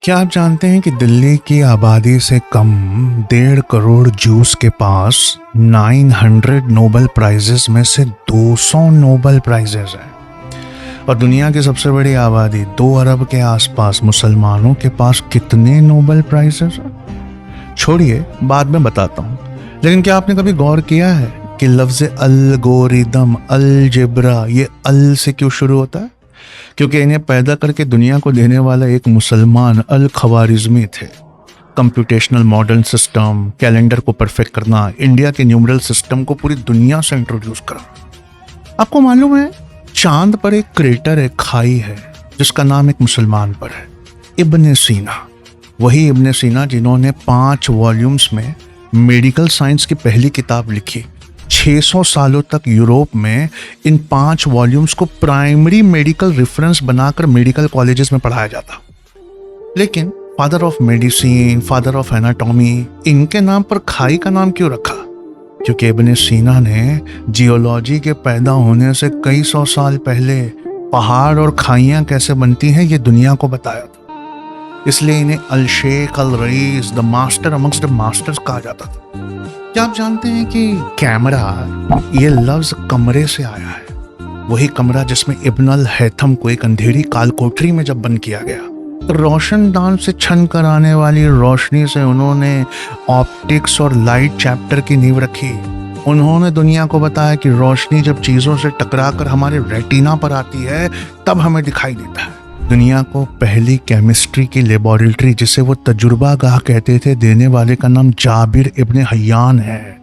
क्या आप जानते हैं कि दिल्ली की आबादी से कम 1.5 करोड़ जूस के पास 900 नोबेल प्राइजेस में से 200 नोबेल प्राइजेस हैं। और दुनिया की सबसे बड़ी आबादी 2 अरब के आसपास मुसलमानों के पास कितने नोबेल प्राइजेस हैं? छोड़िए, बाद में बताता हूँ। लेकिन क्या आपने कभी गौर किया है कि लफ्ज़ अलगोरिदम, अलजेब्रा, ये अल से क्यों शुरू होता है? क्योंकि इन्हें पैदा करके दुनिया को देने वाला एक मुसलमान अल खवारिज़मी थे। कंप्यूटेशनल मॉडर्न सिस्टम, कैलेंडर को परफेक्ट करना, इंडिया के न्यूमरल सिस्टम को पूरी दुनिया से इंट्रोड्यूस करना। आपको मालूम है, चांद पर एक क्रेटर है, खाई है, जिसका नाम एक मुसलमान पर है, इब्ने सीना। वही इब्ने सीना जिन्होंने 5 वॉल्यूम्स में मेडिकल साइंस की पहली किताब लिखी। 600 सालों तक यूरोप में इन 5 वॉल्यूम्स को प्राइमरी मेडिकल रेफरेंस बनाकर मेडिकल कॉलेजेस में पढ़ाया जाता। लेकिन father of medicine, father of anatomy, इनके नाम पर खाई का नाम क्यों रखा? क्योंकि इब्ने सीना ने जियोलॉजी के पैदा होने से कई सौ साल पहले पहाड़ और खाइयां कैसे बनती हैं ये दुनिया को बताया था। इसलिए इन्हें अल शेख, अल रईस, the master amongst the masters कहा जाता था। क्या आप जानते हैं कि कैमरा, ये लफ्ज कमरे से आया है? वही कमरा जिसमें इब्न अल हैथम को एक अंधेरी कालकोठरी में जब बंद किया गया, तो रोशनदान से छन कर आने वाली रोशनी से उन्होंने ऑप्टिक्स और लाइट चैप्टर की नींव रखी। उन्होंने दुनिया को बताया कि रोशनी जब चीज़ों से टकराकर हमारे रेटिना पर आती है तब हमें दिखाई देता है। दुनिया को पहली केमिस्ट्री की लेबोरेटरी, जिसे वो तजुर्बा गाह कहते थे, देने वाले का नाम जाबिर इब्ने हय्यान है।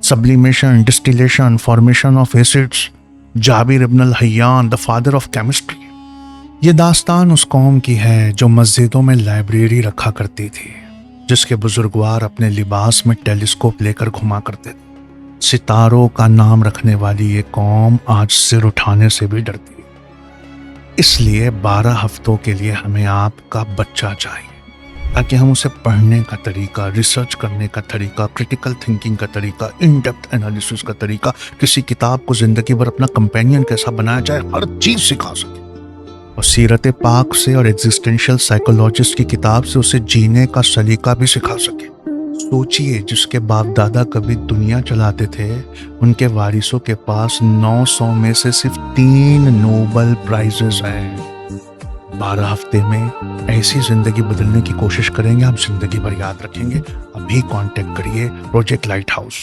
Sublimation, distillation, formation of acids, Jabir ibn al Hayyan, the father of chemistry. ये दास्तान उस कौम की है जो मस्जिदों में लाइब्रेरी रखा करती थी, जिसके बुजुर्गवार अपने लिबास में टेलीस्कोप लेकर घुमा करते थे। सितारों का नाम रखने वाली ये कौम आज सिर उठाने से भी डरती। इसलिए 12 हफ्तों के लिए हमें आपका बच्चा चाहिए, ताकि हम उसे पढ़ने का तरीका, रिसर्च करने का तरीका, क्रिटिकल थिंकिंग का तरीका, इन डेप्थ एनालिसिस का तरीका, किसी किताब को जिंदगी भर अपना कंपेनियन कैसा बनाया जाए, हर चीज सिखा सके। और सीरत पाक से और एग्जिस्टेंशियल साइकोलॉजिस्ट की किताब से उसे जीने का सलीका भी सिखा सके। सोचिए, जिसके बाप दादा कभी दुनिया चलाते थे, उनके वारिसों के पास 900 में से सिर्फ 3 नोबेल प्राइजेस हैं। 12 हफ्ते में ऐसी जिंदगी बदलने की कोशिश करेंगे, आप जिंदगी भर याद रखेंगे। अभी कांटेक्ट करिए प्रोजेक्ट लाइट हाउस।